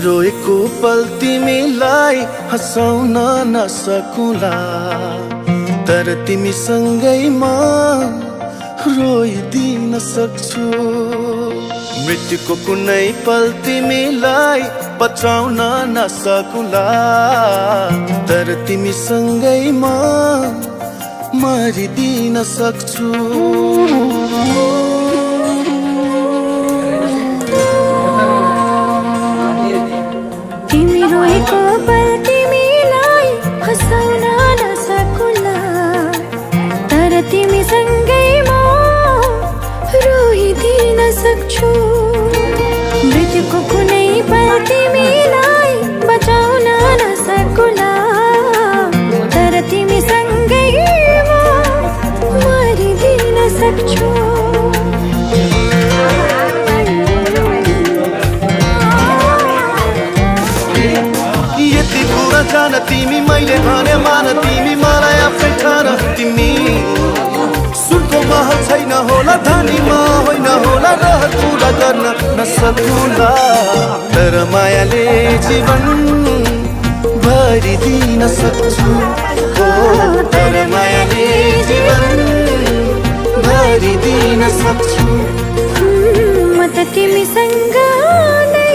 रोएको पल तिमीलाई हँसाउन नसकुला, तर तिमीसँगै म रोइदिन सक्छु। मृत्युको कुनै पल तिमीलाई बचाउन नसकुला, तर तिमीसँगै म मरिदिन सक्छु। तिमी रोएको पल तिमीलाई हँसाउन नसकुला, तर तिमीसँगै म रोइदिन सक्छु। मृत्युको कुनै पल तिमीलाई बचाउन नसकुला, तर तिमीसँगै म मरिदिन सक्छु। यति कुरा जान तिमी मैले भने मान, तिमी मलाई आफै ठान। तिमी सुनको महल छैन होला, धनीमा होइन होला, रहर पुरा गर्न नसकुला, तर मायाले जीवन भरिदिन सक्छु। तर मायाले जीवन भरिदिन सक्छु। म त तिमीसँग नै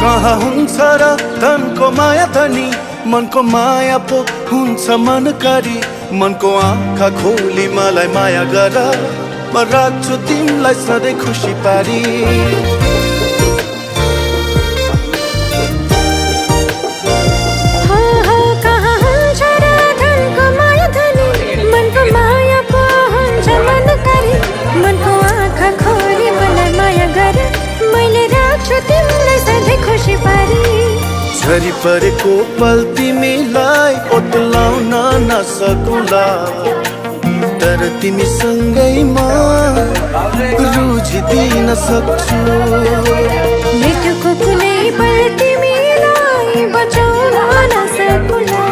कहाँ हुन्छ र धनको माया धनी, मनको माया पो हुन्छ मनकारी। मनको आँखा खोली मलाई माया गर, म राख्छु तिमीलाई सधैँ खुसी पारी। कहाँ हुन्छ र धनको माया धनी, मनको माया पो हुन्छ मनकारी। मनको आँखा खोली मलाई माया गर, मैले राख्छु तिमीलाई सधैँ खुसी पारी। झरी परेको पल तिमीलाई ओत्लाउन नसकुला, तर तिमीसँगै म रुझिदिन सक्छु। मृत्युको कुनै पल तिमीलाई बचाउन नसकुला,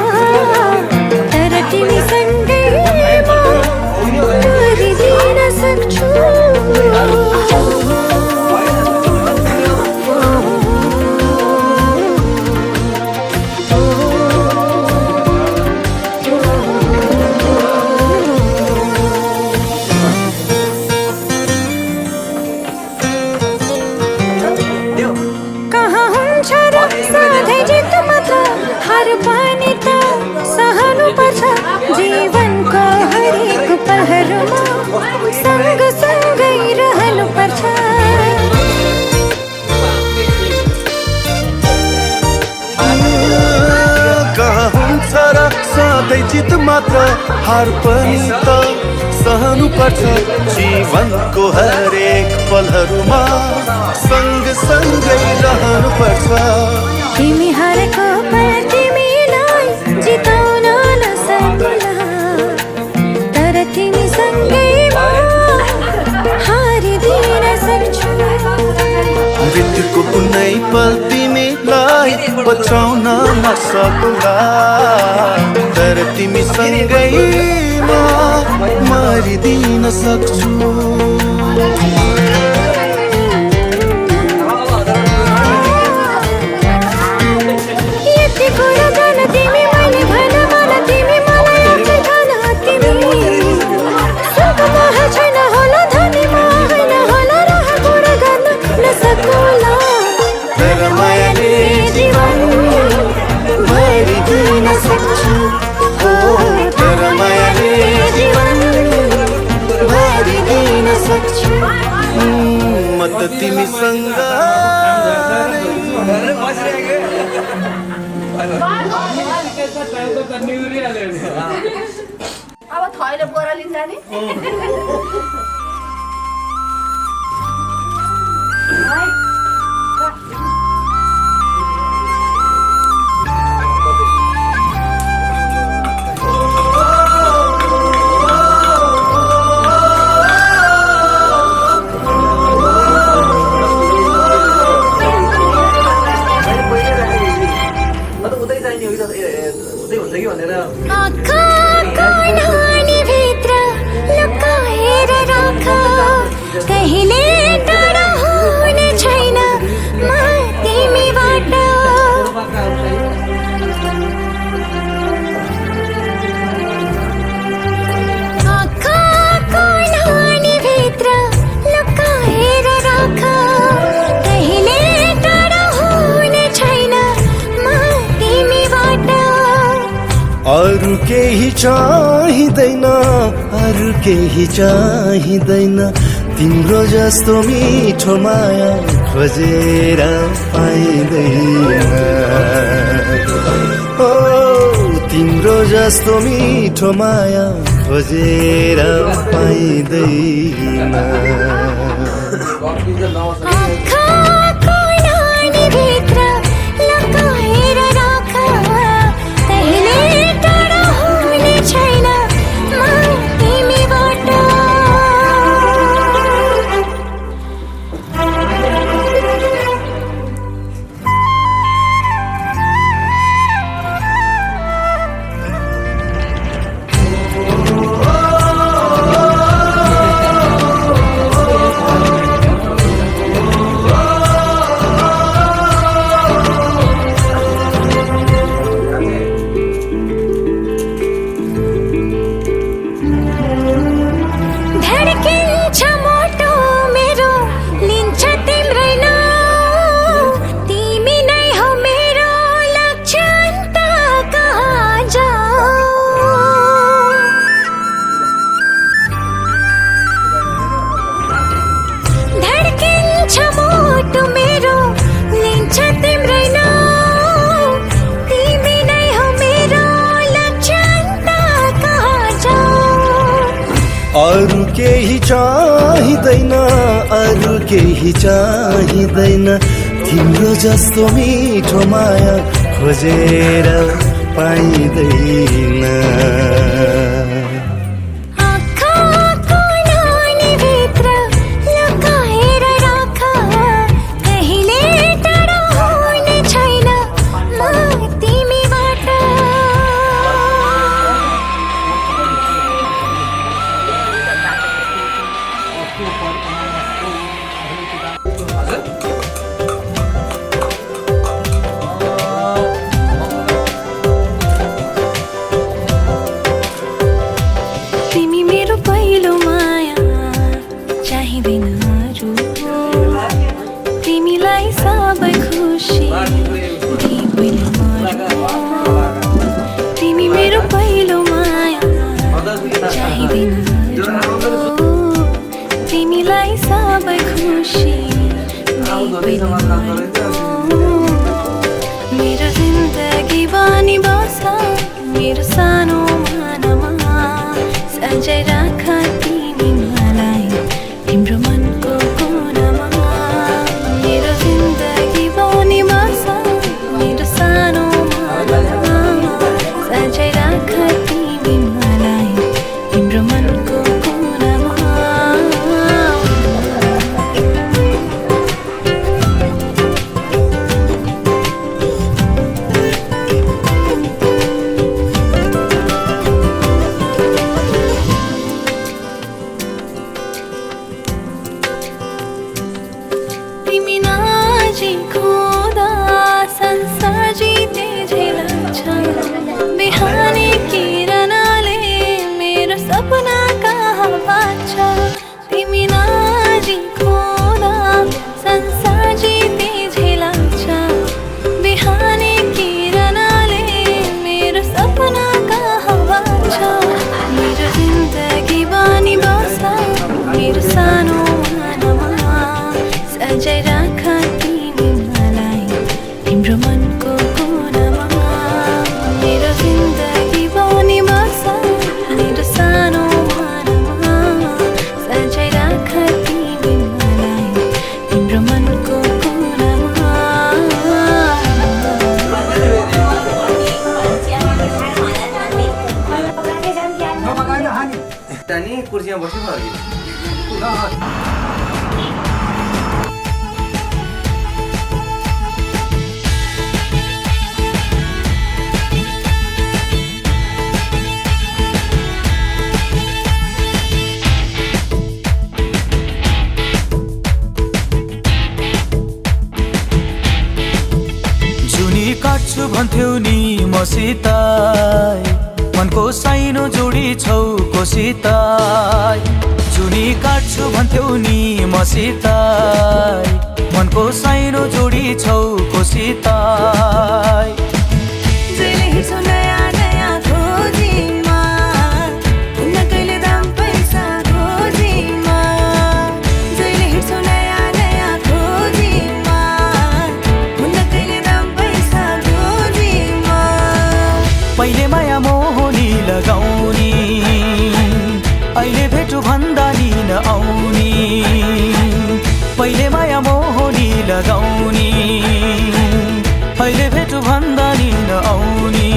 तर तिमीसँगै म मरिदिन सक्छु। जीवनको हरेक पहरमा सँग सँगै रहनु पर्छ। कहाँ हुन्छ र सधैँ जित मात्र, हार पनि त सहनु पर्छ। जीवनको हरेक पलहरूमा सँग सँगै रहनु पर्छ। तिमी हारेको पल तिमीलाई जिताउन नसकुला, तर तिमीसँगै म हारिदिन सक्छु। मृत्युको कुनै पल तिमीलाई बचाउन नसकुला, तर तिमीसँगै म मरिदिन सक्छु। म त तिमीसँग अब थैले बोरा लिन जाने अरू केही चाहिँदैन, अरू केही चाहिँदैन, तिम्रो जस्तो मिठो माया खोजेर पाइँदैन। ओ तिम्रो जस्तो मिठो माया खोजेर पाइँदैन। आँखाको नानीभित्र लुकाएर राख, कहिले टाढा हुने छैन म तिमीबाट। धड्किन्छ मोटो मेरो, लिन्छ तिम्रै नाउँ, तिमी नै हो मेरो लक्ष्य, अन्त कहाँ जाऊ। धड्किन्छ मोटो मेरो, लिन्छ तिम्रै नाउँ, तिमी नै हो मेरो लक्ष्य, अन्त कहाँ जाऊ। अरू केही चाहिँदैन, अरू केही चाहिँदैन, तिम्रो जस्तो मिठो माया खोजेर पाइँदैन। आँखाको नानीभित्र लुकाएर राख, कहिले टाढा हुने छैन म तिमीबाट। तिमी मेरो पहिलो माया, चाहिँदैन अरू, तिमीलाई सबै खुसी दिँदैन अरू। तिमी मेरो पहिलो माया, चाहिँदैन अरू, तिमीलाई सबै खुसी दिँदैन अरू। मेरो जिन्दगी बनी बस मेरो सानो मनमा, सजाय राख तिमी मलाई तिम्रो मनको कोनामा। मेरो जिन्दगी बनी बस मेरो सानो मनमा, सजाय राख तिमी मलाई तिम्रो मनको कोनामा। तिमी नजिक हुँदा संसार जिते झै लाग्छ, बिहानी किरणले मेरो सपना कहाँ बाँच्छ। तिमी नजिक हुँदा संसार जिते झै लाग्छ, बिहानी किरणले मेरो सपना कहाँ बाँच्छ। मेरो जिन्दगी बनी बस मेरो सानो मनमा, सजाय राख तिमी मलाई तिम्रो मनको कोनामा। मेरो जिन्दगी बनी बस मेरो सानो मनमा, सजाय राख तिमी मलाई तिम्रो मनको कोनामा। जाने कुर्सीमा बस्नु पर्यो। जुनी काट्छु भन्थ्यौ नि मसित, मनको साइनो जोडी छौ कोसित। जुनी काट्छु भन्थ्यौ नि मसित, मनको साइनो जोडी छौ कोसित। जहिले हेर्छु नयाँ नयाँ भन्दा नि नआउने पहिले माया मोहनी लगाउने अहिले भेटु भन्दा नि नआउने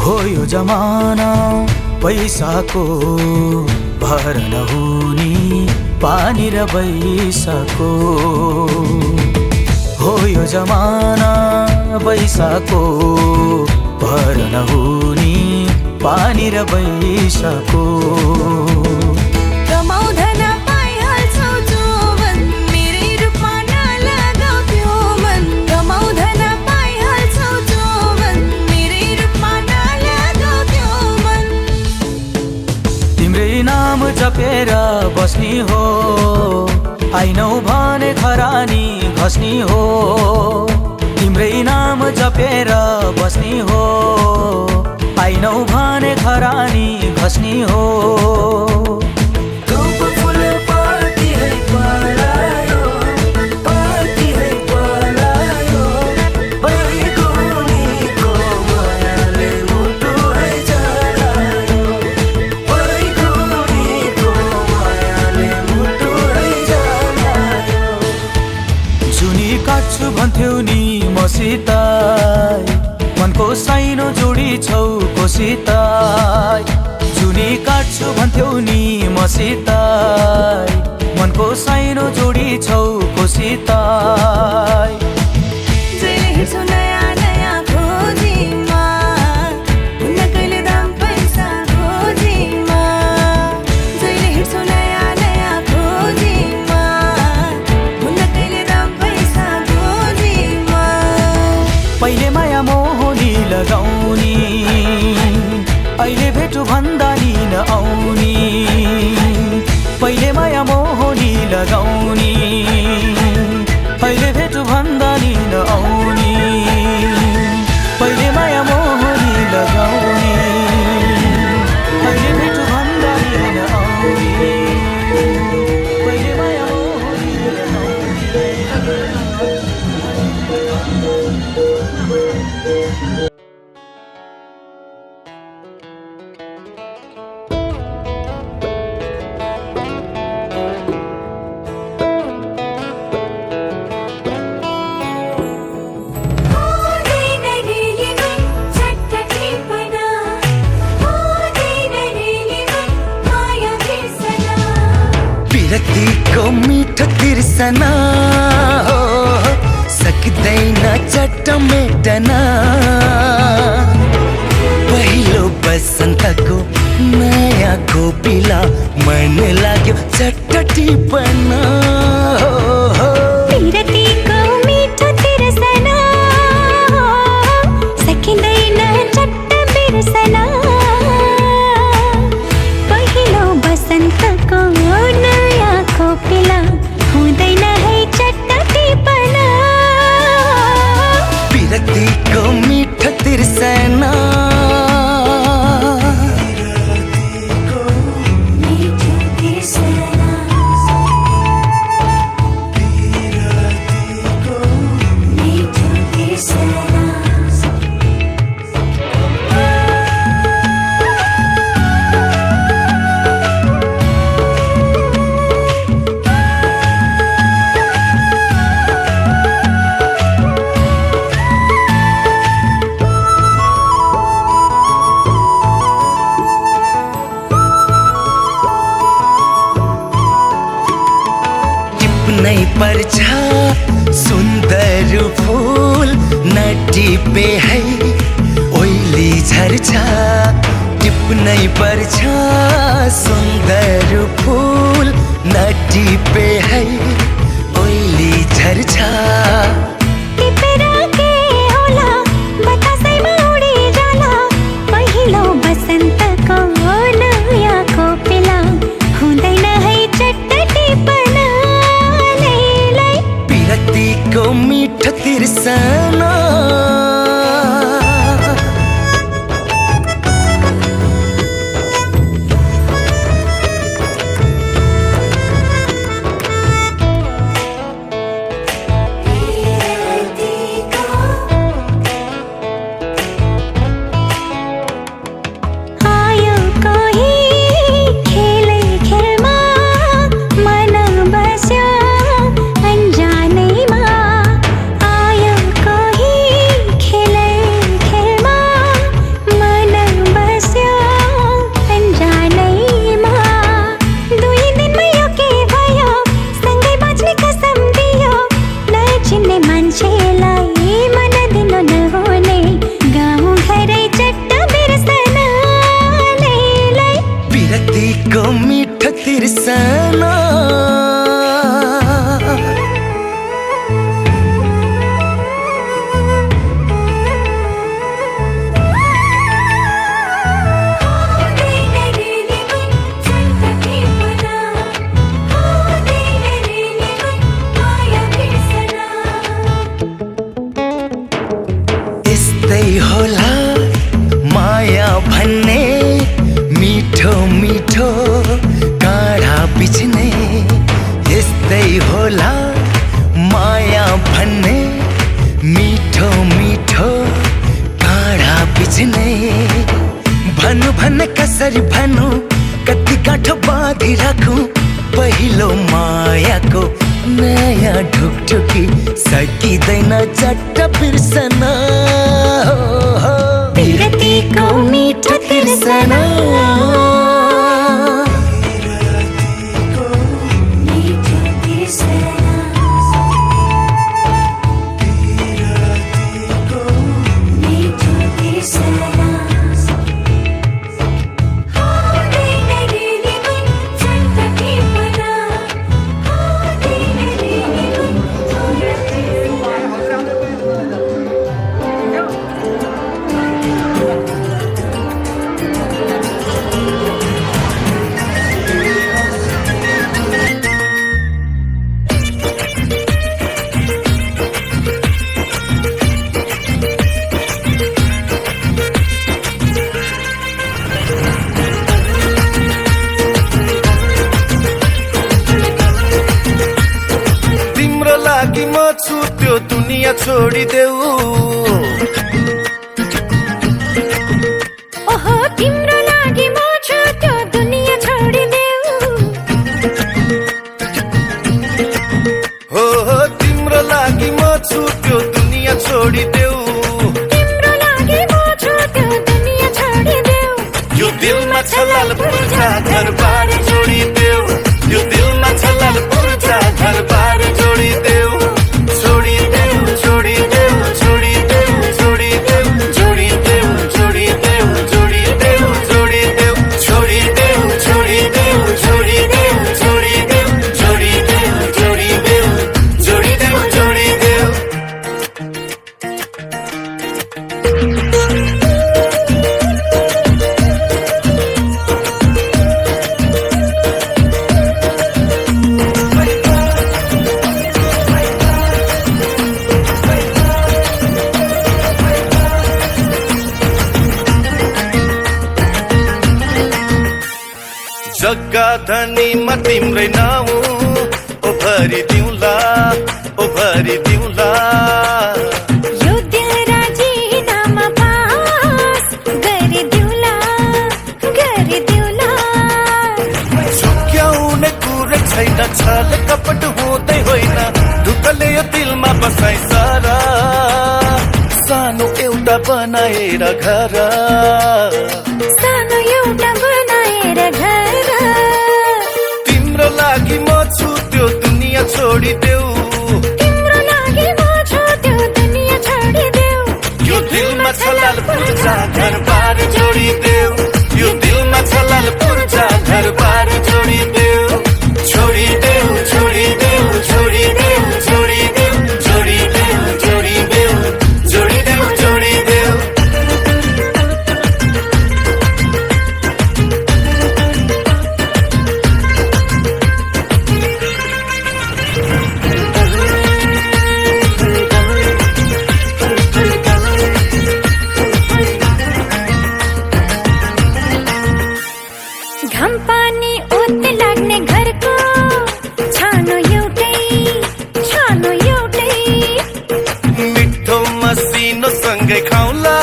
हो यो जमाना पैसाको भर नहुने पानी र पैसाको हो यो जमाना पैसाको भर नहुने पानी र पैसाको नाम जपेर बस्नी हो आइनौ भने खरानी घस्नी हो तिम्रै नाम जपेर बस्नी हो आइनौ भने खरानी घस्नी हो काट्छु भन्थ्यौ नि मसित मनको साइनो जोडी छौ कोसित जुनी काट्छु भन्थ्यौ नि मसित मनको साइनो जोडी छौ कोसित पहिले माया मोहनी लगाउने अहिले भेटु भन्दा नि नआउने पहिले माया मोहनी लगाउने अहिले भेटु भन्दा नि नआउने पहिले माया मोहनी लगाउने अहिले भेटु भन्दा नि नआउने पहिले माया मोहनी लगाउने विरक्तिको मिठो तिर्सना हो सक्दैन चट्ट मेटन पहिलो बसन्तको नयाँ कोपिला मन लाग्यो चट्ट टिपन विरक्तिको मिठो तिर्सना सकिँदैन चट्ट बिर्सना पहिलो बसन्तको नयाँ कोपिला हुँदैन है चट्ट टिपन विरक्तिको मिठो तिर्सना नै पर्छ सुन्दर फूल नटिपे है ओइली झर्छ टिप्नै पर्छ सुन्दर फूल नटिपे है ओइली झर्छ टिपेर के होला बतासैमा उडी जाला पहिलो बसन्तको नयाँ कोपिला हुँदैन है चट्ट टिपन विरक्तिको मिठो तिर्सना मिठो काँडा बिच्ने यस्तै होला माया भन्ने मिठो मिठो काँडा बिच्ने भन्नु भन्न कसरी भन्नु कति गाँठो बाँधी राखौं पहिलो मायाको नयाँ ढुकढुकी सकिँदैन चट्ट बिर्सन विरतीको मिठो तिर्सना लागि म छुट्यो दुनिया छोडिदेऊ ओहो तिम्रो लागि म छुट्यो दुनिया छोडिदेऊ हो तिम्रो लागि म छुट्यो दुनिया छोडिदेऊ तिम्रो लागि म छुट्यो दुनिया छोडिदेऊ यो दिलमा छलाल पुर्जा घरबार जोडिदेऊ यो दिलमा छलाल पुर्जा घरबार जोडिदेऊ छोडिदेऊ छोडिदेऊ छोडिदेऊ छोडिदेऊ जोडिदेऊ जोडिदेऊ जोडिदेऊ जोडिदेऊ छोडिदेऊ छोडिदेऊ छोडिदेऊ छोडिदेऊ जोडिदेऊ जोडिदेऊ जोडिदेऊ जोडिदेऊ जग्गा धनीमा तिम्रै नाउँ ओ भरि दिउँला ओ भरि दिउँला यो दिल राजीनामा पास गरिदिउँला गरिदिउँला झुक्याउने कुरै छैन छल कपट हुँदै होइन ढुकले यो दिलमा बसाइ सारा सानो एउटा बनाएर घर सानो एउटा बनाएर घर तिम्रो लागि म छुट्यो दुनिया छोडिदेऊ तिम्रो लागि म छुट्यो दुनिया छोडिदेऊ यो दिलमा छलाल पुर्जा घरबार जोडिदेऊ यो दिलमा छलाल पुर्जा घरबार जोडिदेऊ छोडिदेऊ छोडिदेऊ छोडिदेऊ छोडिदेऊ जोडिदेऊ जोडिदेऊ जोडिदेऊ जोडिदेऊ घाम पानी ओत लाग्ने घरको छानो एउटै मिठो मसिनो सँगै खाउला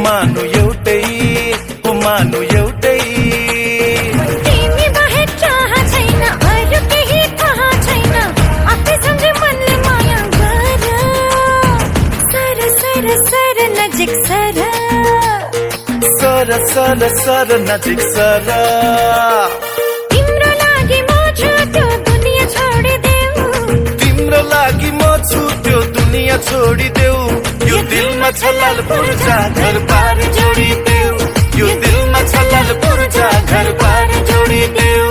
मानु एउटै ओ मानु एउटै तिमी बाहेक चाह छैन अरू केही थाहा छैन आफै सम्झे मनले माया गर सर सर सर नजिक सर सर सर सर नजिक सर तिम्रो लागि म छुट्यो दुनिया छोडिदेऊ तिम्रो लागि म छुट्यो दुनिया छोडिदेऊ यो दिलमा छलाल पुर्जा घरबार जोडिदेऊ यो दिलमा छलाल पुर्जा घरबार जोडिदेऊ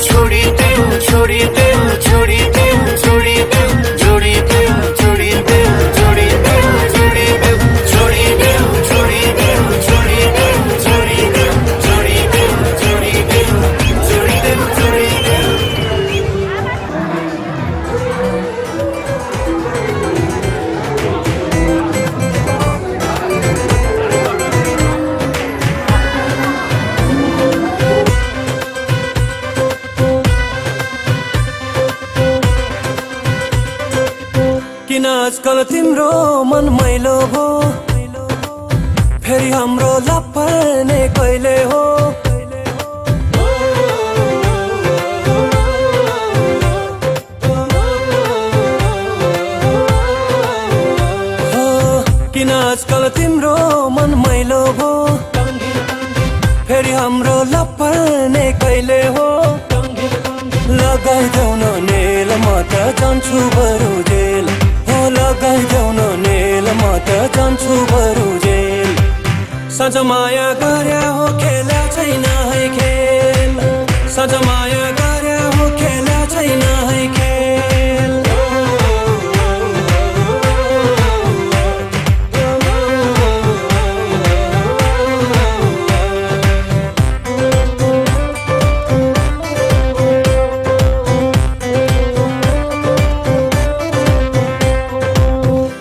छोडिदेऊ छोडिदेऊ छोडिदेऊ छोडिदेऊ जोडिदेऊ जोडिदेऊ जोडिदेऊ जोडिदेऊ छोडिदेऊ छोडिदेऊ छोडिदेऊ जोडिदेऊ जोडिदेऊ जोडिदेऊ जोडिदेऊ जोडिदेऊ आजकल तिम्रो मन मैलो भो फेरि हाम्रो लपर्ने कहिले हो किन आजकल तिम्रो मन मैलो भो फेरि हाम्रो लपर्ने कहिले हो लगाइदेऊ न नेल म त जान्छु बरु जेल हो लगाइदेऊ न नेल म त जान्छु बरु जेल साँझ माया गर्या हो खेल्या छैन है खेल साँझ माया गर्या हो खेल्या छैन है खेल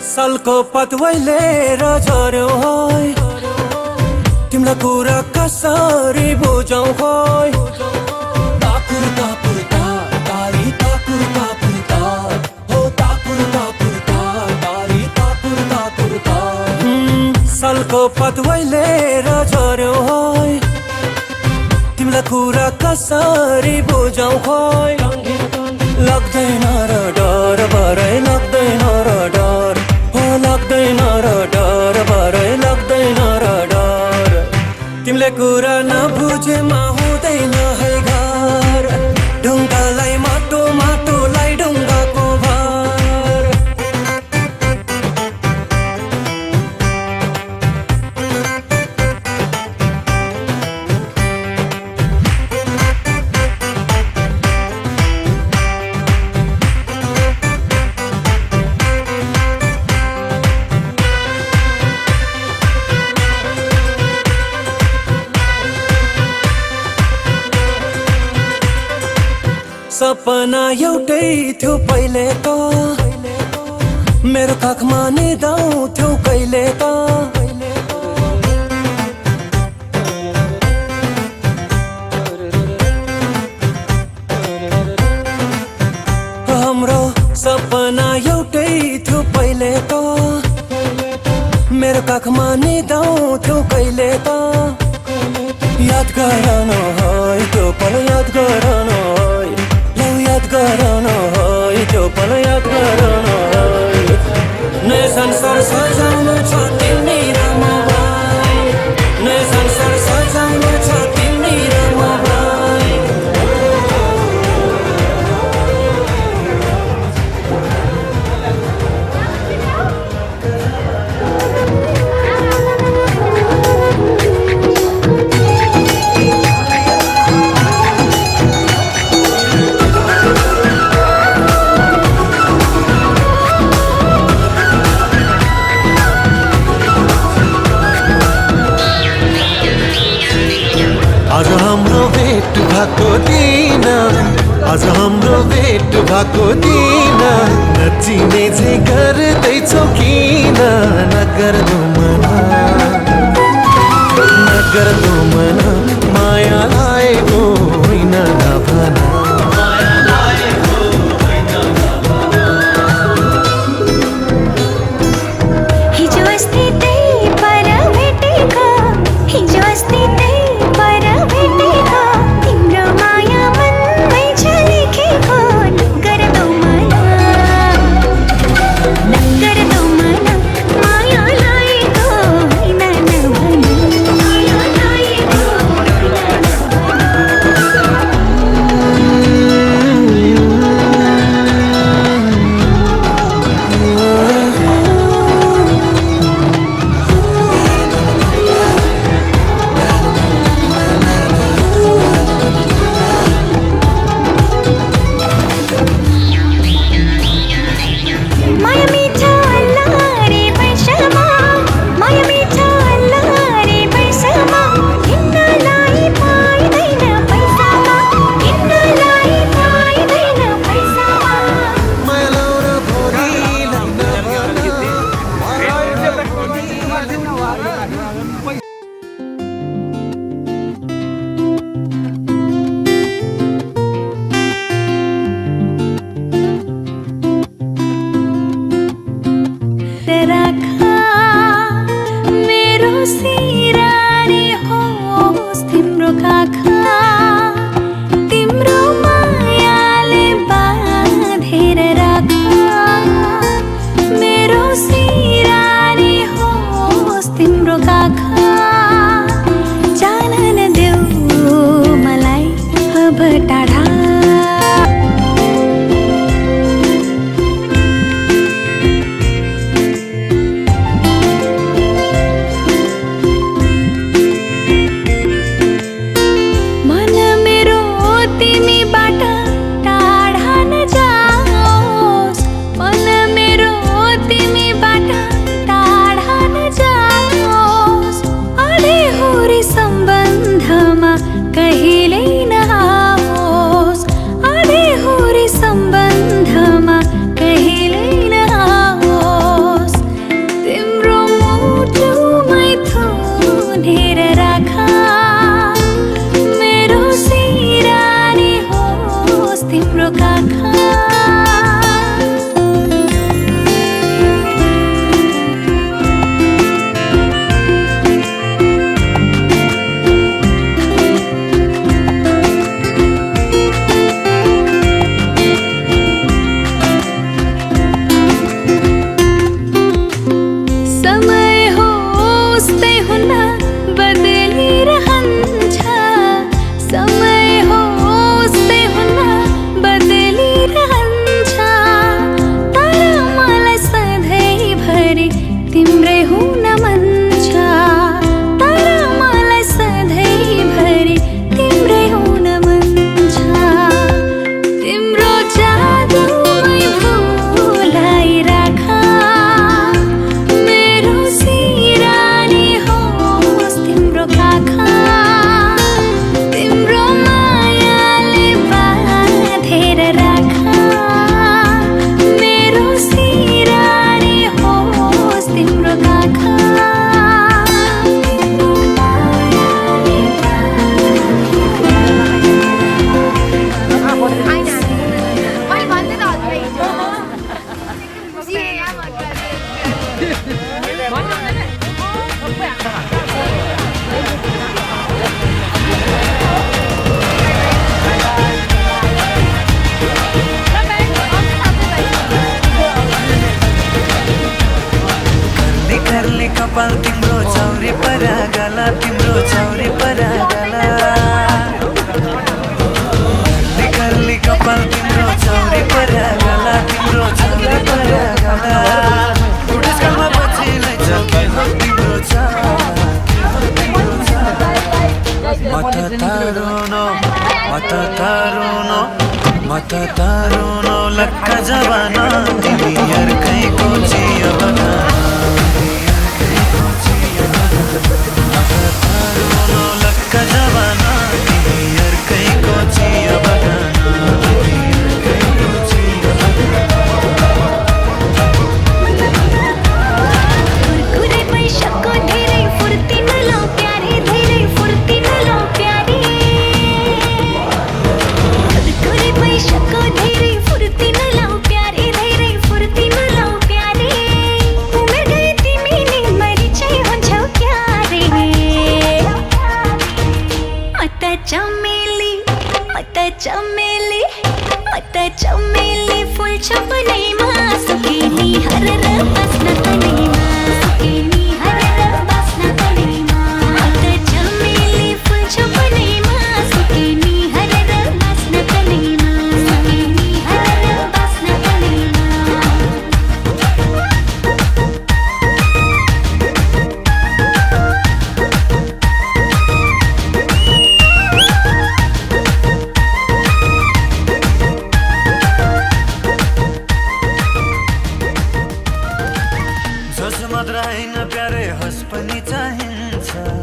सालको पतवैले र झर्यो है तिमीलाई कुरा कसरी बुझाउ खोइ ताकुर ताकुर तारी ताकुर ताकुर तार हो ताकुर ताकुर तारी ताकुर ताकुर तार सालको पतवैले र झर्यो है तिमीलाई कुरा कसरी बुझाउ खोइ लाग्दैन र डर भरै लाग्दैन र डर हो लाग्दैन र डर भरै लाग्दैन र डर तिमीले कुरा नबुझेमा हुँदैन है घर ढुङ्गालाई माटो माटोलाई ढुङ्गाको भार सपना एउटै थियो पहिले त मेरो काखमा निदाउँथ्यौ कहिले त हाम्रो सपना एउटै थियो पहिले त मेरो काखमा निदाउँथ्यौ कहिले त याद गर न है त्यो पल याद गर न याद गर न है त्यो पल याद गर न नयाँ संसार सजाउनु छ तिमी र म भाइ नयाँ संसार सजाउनु छ तिमी र म भाइ आज हाम्रो भेट भएको दिन आज हाम्रो भेट भएको दिन नचिने चाहिँ गर्दैछौ किन नगर्नु मन माया लागेको होइन नभन हिजो अस्ति त्यही पर भेटेको हिजो अस्ति त्यही पर भेटेको तिम्रो माया मनमै छ लेखेको नगर्दौ मन माया लागेको होइन नभन माया लागेको तिम्रो काखा कपाल तिम्रो चौरी परा गला तिम्रो चौरी परा गला निकल्ली कपाल तिम्रो चौरी परा गला तिम्रो चौरी परा गला बुढेसकालमा पछिलाई चल्के हो तिम्रो मत तारुनो लक्का जवाना तिमी अर्कैको जियो बना लक्का जवाना तिमी अर्कैको जियो बगाना कुरकुरे पैसाको धेरै फुर्ती नलाउ प्यारे धेरै फुर्ती नलाउ प्यारे कुरकुरे पैसाको धेरै फुर्ती नलाउ प्यारे धेरै फुर्ती नलाउ प्यारे उमेर गए तिमीले मरिचै हुन्छौ क्यारे चमेली फुल्छ बनैमा सुकेनी हरेर बस्न तनैमा सुकेनी हरेर बस्न तनैमा चमेली फुल्छ बनैमा सुकेनी हरेर बस्न तनैमा सुकेनी हरेर बस्न तनैमा मद्राइन प्यारे हस पनि चाहिन्छ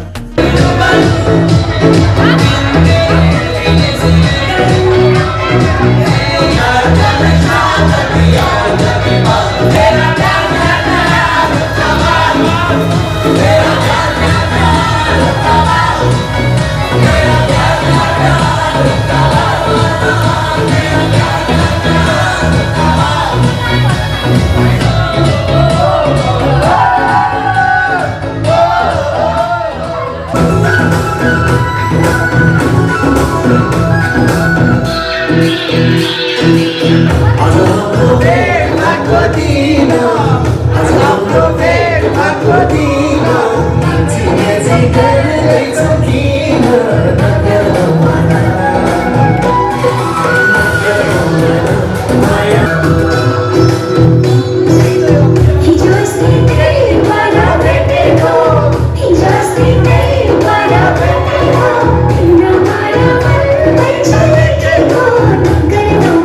Gonna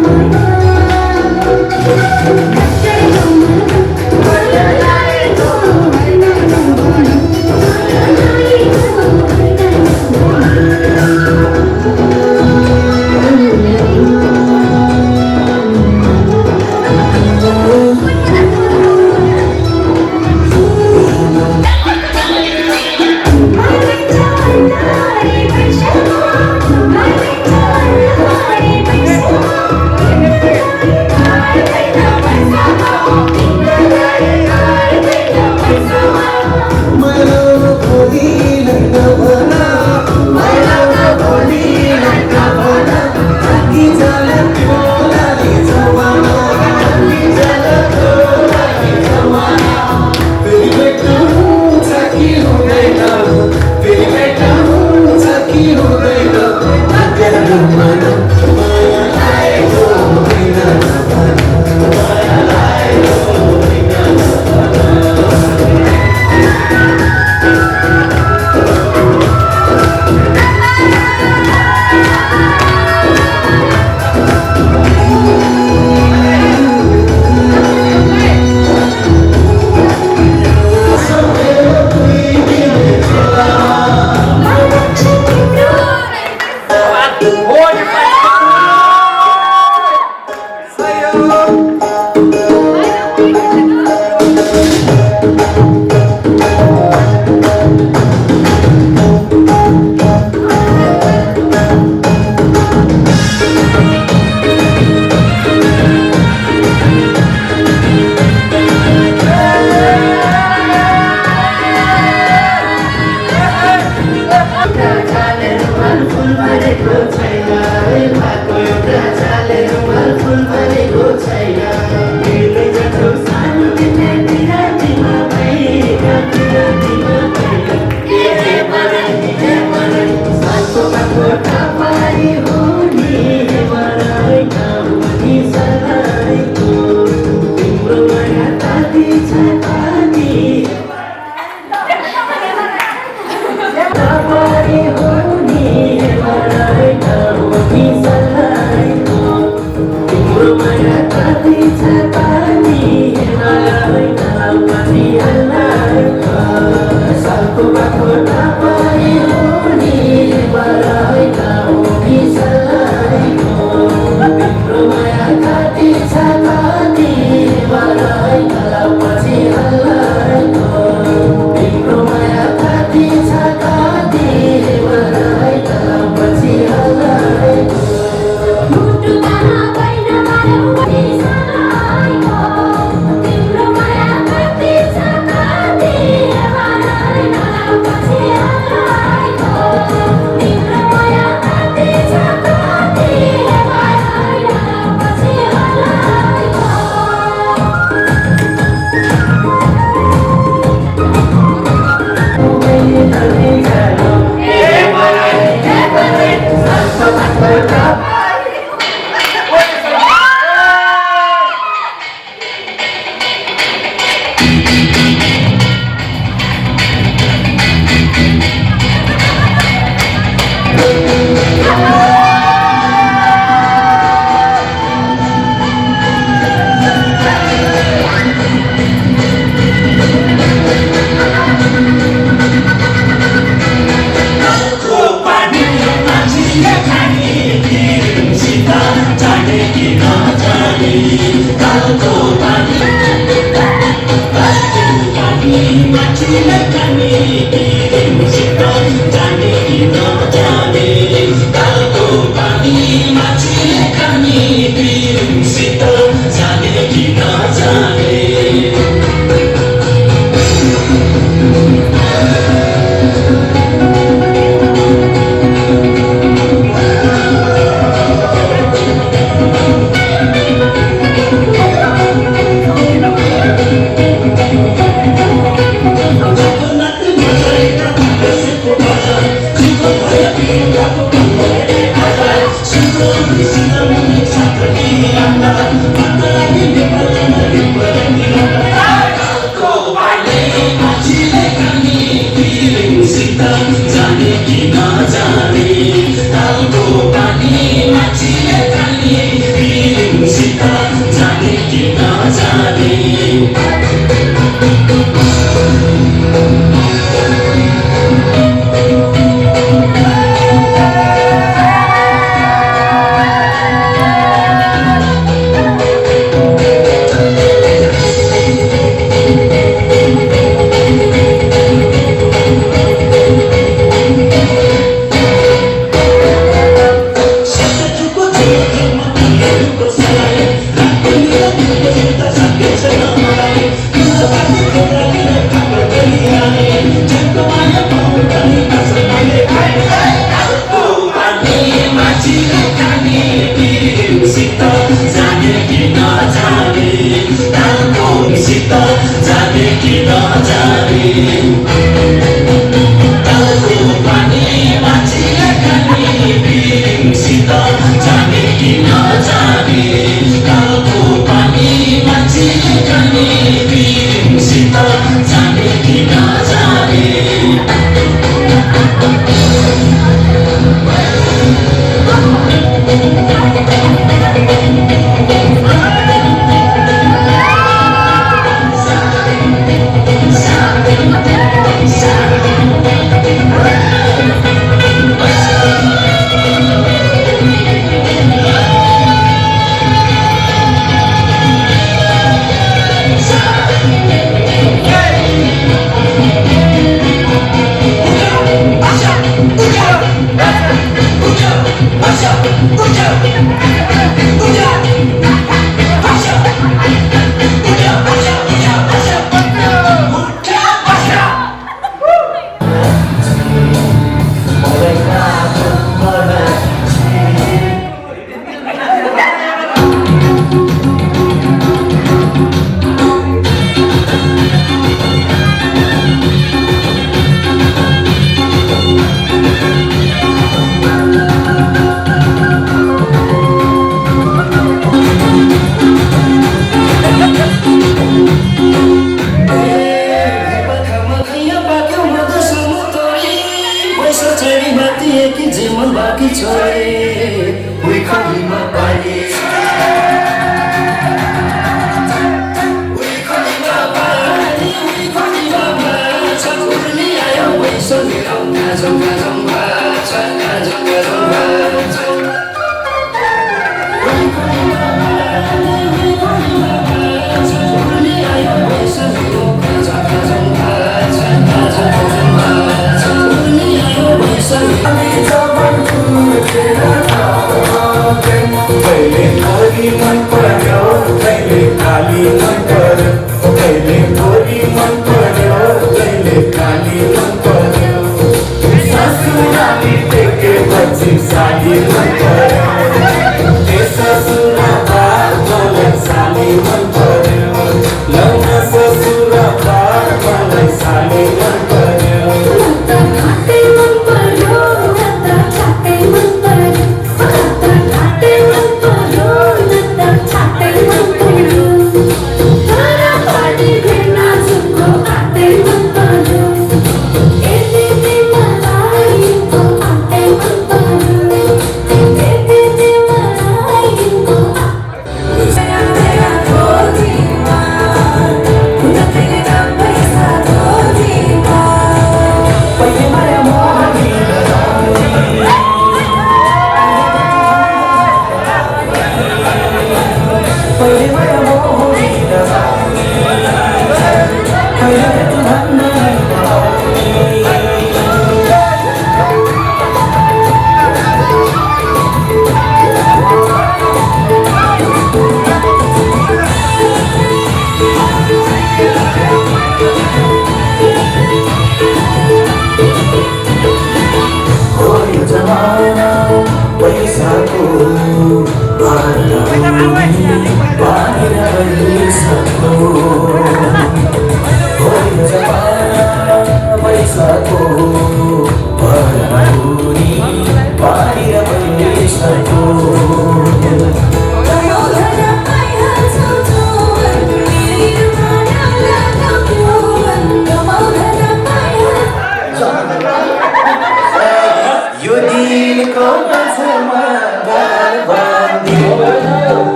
यो दिलको माझमा घरबन्दी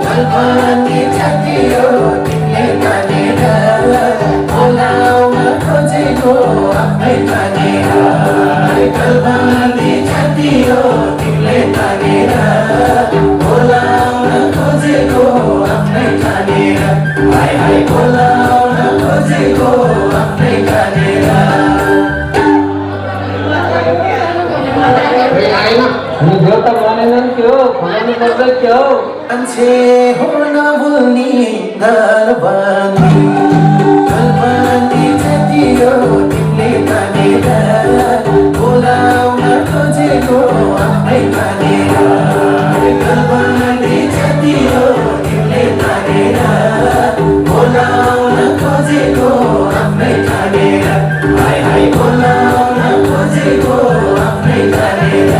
घरबन्दी जातियो तिमीले तानेर बोलाउन खोजेको आफ्नै तानेर घरबन्दी जातियो तिमीले तानेर बोलाउन खोजेको आफ्नै तानेर हाय हाय बोलाउन खोजेको आफ्नै तानेर मान्छे हुन भुल्ने घरबन्दी घरबन्दी जातियो तिमीले तानेर बोलाउन खोजेको आफ्नै तानेर घरबन्दी जातियो तिमीले तानेर बोलाउन खोजेको आफ्नै तानेर हाय हाय बोलाउन खोजेको आफ्नै तानेर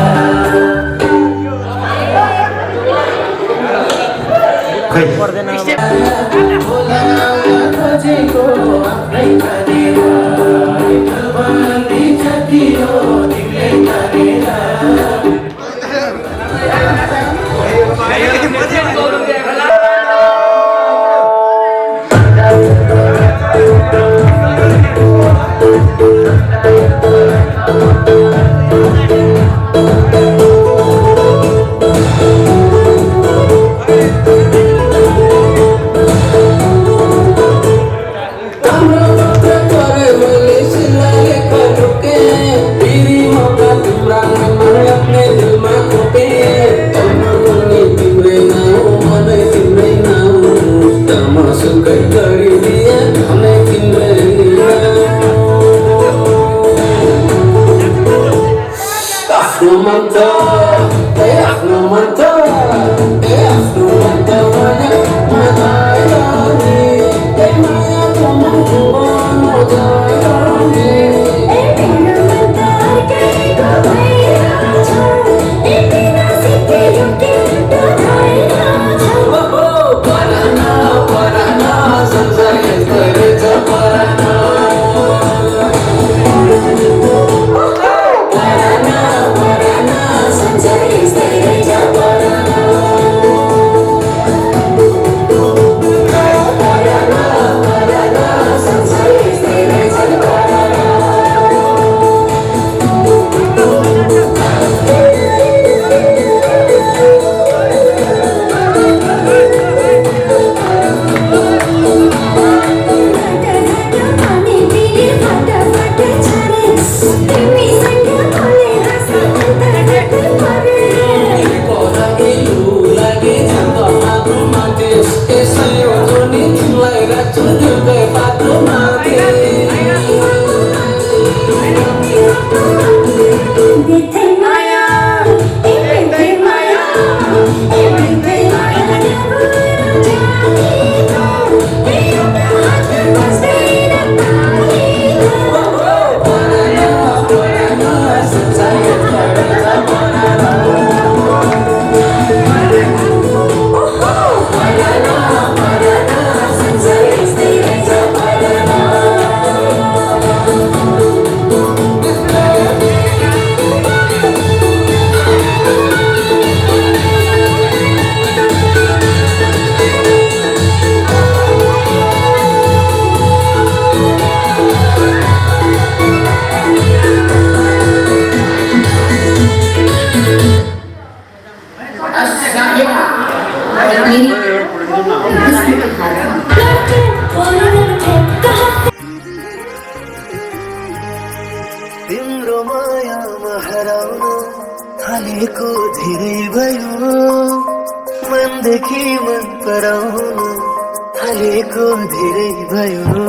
तिम्रो मायामा हराउन थालेको धेरै भयो मनदेखि मन पराउन थालेको धेरै भयो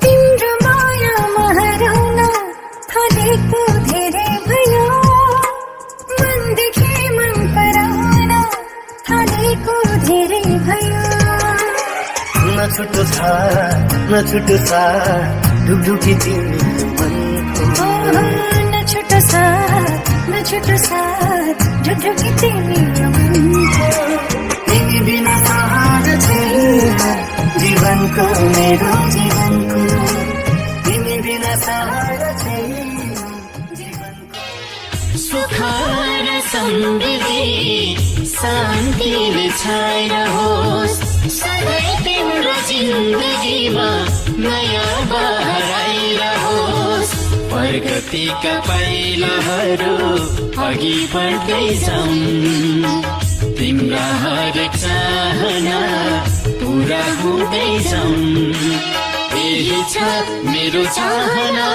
तिम्रो मायामा हराउन नछुटो साथ ढुकढुकी तिम्रो मनको न छुटो साथ ढुकढुकी तिम्रो मनको तिमी बिना सहारा छैन जीवनको मेरो जीवनको तिमी बिना सहारा छैन जीवनको सुख र समृद्धि शान्तिले छाइरहोस् सधैँ तिम्रो जिन्दगीमा नयाँ बहार आइरहोस् प्रगतिका पाइलाहरू अघि बढ्दै जाऊँ तिम्रा हरेक चाहना पुरा हुँदै जाऊँ यही छ मेरो चाहना